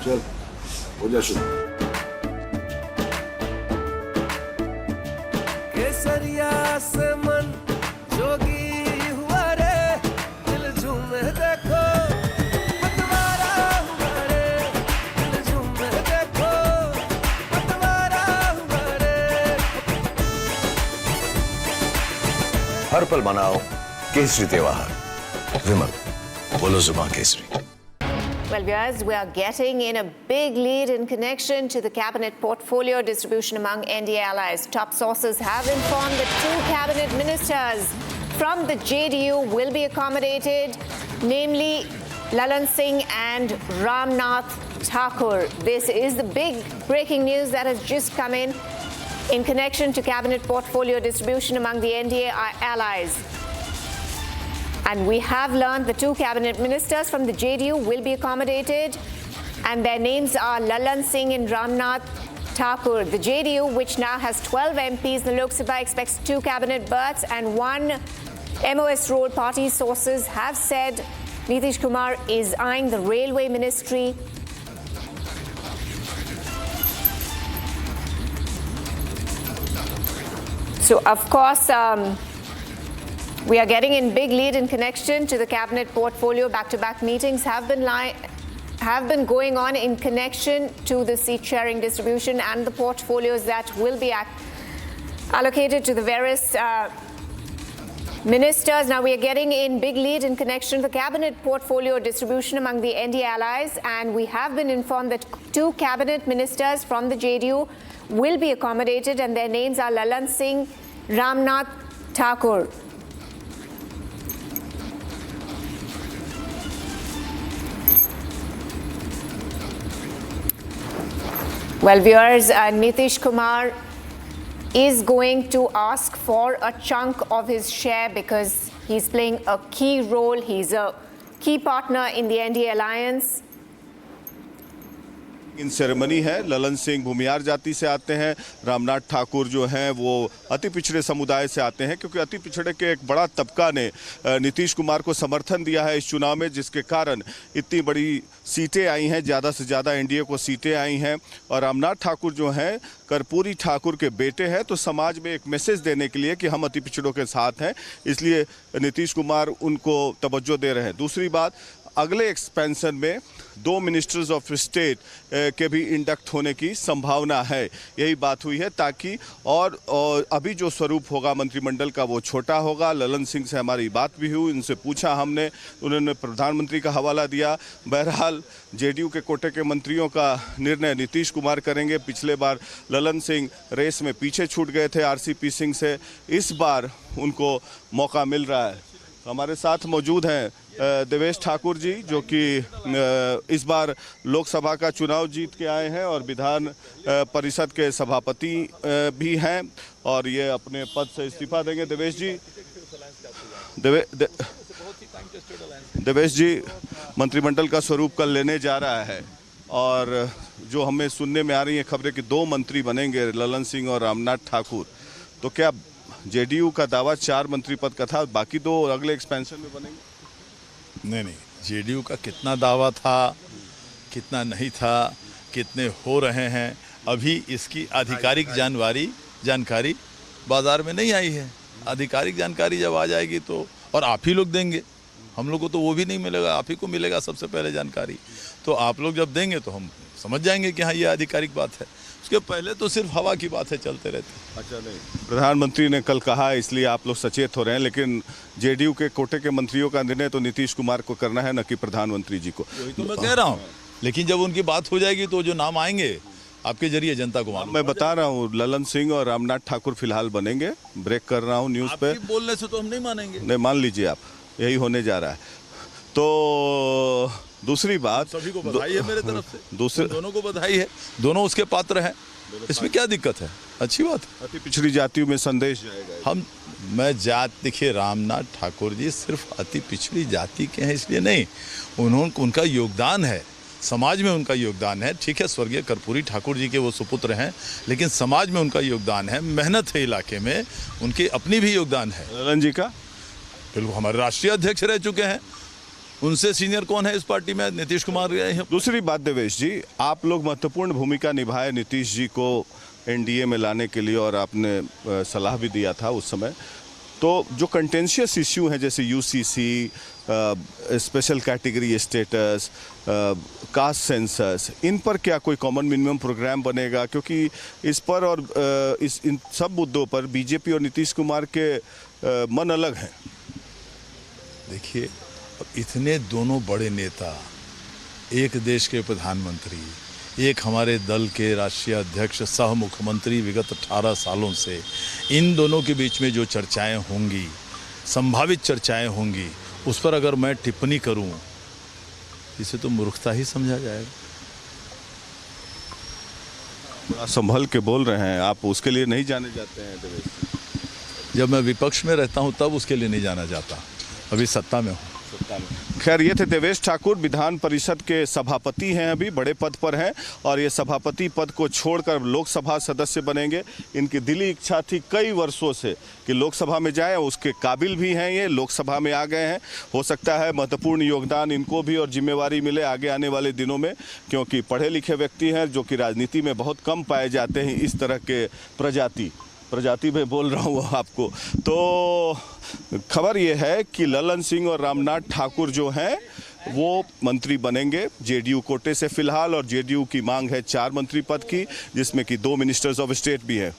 चल हो जा शुरू। केसरिया से मन जोगी हुआ रे, दिल झूमे देखो पतवारा हुआ रे, दिल झूमे देखो पतवारा हुआ रे। हर पल मनाओ केसरी त्योहार। विमल, बोलो जुबान Kesari. Well, viewers, we are getting in a big lead in connection to the cabinet portfolio distribution among NDA allies. Top sources have informed that 2 cabinet ministers from the JDU will be accommodated, namely Lalan Singh and Ramnath Thakur. This is the big breaking news that has just come in connection to cabinet portfolio distribution among the NDA allies. And we have learned the 2 cabinet ministers from the JDU will be accommodated, and their names are Lalan Singh and Ramnath Thakur. The JDU, which now has 12 MPs, the Lok Sabha expects 2 cabinet berths and 1 MOS role. Party sources have said Nitish Kumar is eyeing the railway ministry. So, of course, we are getting in big lead in connection to the cabinet portfolio. Back-to-back meetings have been going on in connection to the seat sharing distribution and the portfolios that will be allocated to the various ministers. Now we are getting in big lead in connection to the cabinet portfolio distribution among the NDA allies, and we have been informed that 2 cabinet ministers from the JDU will be accommodated, and their names are Lalan Singh, Ramnath Thakur. Well, viewers, Nitish Kumar is going to ask for a chunk of his share because he's playing a key role. He's a key partner in the NDA alliance. In ceremony है। ललन सिंह भूमियार जाति से आते हैं, रामनाथ ठाकुर जो हैं वो अति पिछड़े समुदाय से आते हैं, क्योंकि अति पिछड़े के एक बड़ा तबका ने नीतीश कुमार को समर्थन दिया है इस चुनाव में, जिसके कारण इतनी बड़ी सीटें आई हैं, ज़्यादा से ज़्यादा एनडीए को सीटें आई हैं। और रामनाथ ठाकुर जो हैं कर्पूरी ठाकुर के बेटे हैं, तो समाज में एक मैसेज देने के लिए कि हम अति पिछड़ों के साथ हैं, इसलिए नीतीश कुमार उनको तवज्जो दे रहे हैं। दूसरी बात, अगले एक्सपेंशन में 2 मिनिस्टर्स ऑफ स्टेट के भी इंडक्ट होने की संभावना है। यही बात हुई है, ताकि और अभी जो स्वरूप होगा मंत्रिमंडल का वो छोटा होगा। ललन सिंह से हमारी बात भी हुई, उनसे पूछा हमने, उन्होंने प्रधानमंत्री का हवाला दिया। बहरहाल जेडीयू के कोटे के मंत्रियों का निर्णय नीतीश कुमार करेंगे। पिछले बार ललन सिंह रेस में पीछे छूट गए थे आरसीपी सिंह से, इस बार उनको मौका मिल रहा है। हमारे साथ मौजूद हैं देवेश ठाकुर जी, जो कि इस बार लोकसभा का चुनाव जीत के आए हैं और विधान परिषद के सभापति भी हैं, और ये अपने पद से इस्तीफा देंगे। देवेश जी, मंत्रिमंडल का स्वरूप कल लेने जा रहा है, और जो हमें सुनने में आ रही है खबरें कि 2 मंत्री बनेंगे, ललन सिंह और रामनाथ ठाकुर, तो क्या जेडीयू का दावा 4 मंत्री पद का था, बाकी 2 अगले एक्सपेंशन में बनेंगे? नहीं, जेडीयू का कितना दावा था, कितना नहीं था, कितने हो रहे हैं, अभी इसकी आधिकारिक जानकारी बाजार में नहीं आई है। आधिकारिक जानकारी जब आ जाएगी तो, और आप ही लोग देंगे, हम लोग को तो वो भी नहीं मिलेगा, आप ही को मिलेगा सबसे पहले जानकारी। तो आप लोग जब देंगे तो हम समझ जाएंगे कि हाँ ये आधिकारिक बात है। उसके पहले तो सिर्फ हवा की बात है, चलते रहते। अच्छा, नहीं, प्रधानमंत्री ने कल कहा, इसलिए आप लोग सचेत हो रहे हैं, लेकिन जेडीयू के कोटे के मंत्रियों का निर्णय तो नीतीश कुमार को करना है, न कि प्रधानमंत्री जी को। वही तो मैं कह रहा हूँ, लेकिन जब उनकी बात हो जाएगी तो जो नाम आएंगे आपके जरिए जनता को मालूम। मैं बता रहा हूँ, ललन सिंह और रामनाथ ठाकुर फिलहाल बनेंगे। ब्रेक कर रहा हूँ न्यूज़ पे। बोलने से तो हम नहीं मानेंगे। नहीं, मान लीजिए आप, यही होने जा रहा है। तो दूसरी बात, सभी को बधाई है मेरे तरफ से, दूसरे दोनों को बधाई है, दोनों उसके पात्र हैं, इसमें क्या दिक्कत है, अच्छी बात है। अति पिछड़ी जातियों में संदेश जाएगा। मैं जात, देखिए रामनाथ ठाकुर जी सिर्फ अति पिछड़ी जाति के हैं इसलिए नहीं, उनका योगदान है, समाज में उनका योगदान है। ठीक है, स्वर्गीय कर्पूरी ठाकुर जी के वो सुपुत्र हैं, लेकिन समाज में उनका योगदान है, मेहनत है इलाके में, उनकी अपनी भी योगदान है। ललन जी का बिल्कुल, हमारे राष्ट्रीय अध्यक्ष रह चुके हैं, उनसे सीनियर कौन है इस पार्टी में? नीतीश कुमार गए हैं। दूसरी बात देवेश जी, आप लोग महत्वपूर्ण भूमिका निभाए नीतीश जी को एनडीए में लाने के लिए और आपने सलाह भी दिया था उस समय। तो जो कंटेंशियस इश्यू हैं जैसे UCC, special category status, caste census, इन पर क्या कोई कॉमन मिनिमम प्रोग्राम बनेगा? क्योंकि इस पर और इन सब मुद्दों पर बीजेपी और नीतीश कुमार के मन अलग हैं। देखिए, इतने दोनों बड़े नेता, एक देश के प्रधानमंत्री, एक हमारे दल के राष्ट्रीय अध्यक्ष सह मुख्यमंत्री विगत 18 सालों से, इन दोनों के बीच में जो चर्चाएं होंगी, संभावित चर्चाएं होंगी, उस पर अगर मैं टिप्पणी करूं, इसे तो मूर्खता ही समझा जाएगा। आप संभल के बोल रहे हैं, आप उसके लिए नहीं जाने जाते हैं देवेश? जब मैं विपक्ष में रहता हूं तब उसके लिए नहीं जाना जाता, अभी सत्ता में हूं। खैर, ये थे देवेश ठाकुर, विधान परिषद के सभापति हैं, अभी बड़े पद पर हैं और ये सभापति पद को छोड़कर लोकसभा सदस्य बनेंगे। इनकी दिली इच्छा थी कई वर्षों से कि लोकसभा में जाएं, उसके काबिल भी हैं, ये लोकसभा में आ गए हैं। हो सकता है महत्वपूर्ण योगदान इनको भी और जिम्मेवारी मिले आगे आने वाले दिनों में, क्योंकि पढ़े लिखे व्यक्ति हैं जो कि राजनीति में बहुत कम पाए जाते हैं, इस तरह के प्रजाति में बोल रहा हूँ आपको। तो खबर ये है कि ललन सिंह और रामनाथ ठाकुर जो हैं वो मंत्री बनेंगे जेडीयू कोटे से फिलहाल, और जेडीयू की मांग है 4 मंत्री पद की, जिसमें कि 2 मिनिस्टर्स ऑफ स्टेट भी हैं।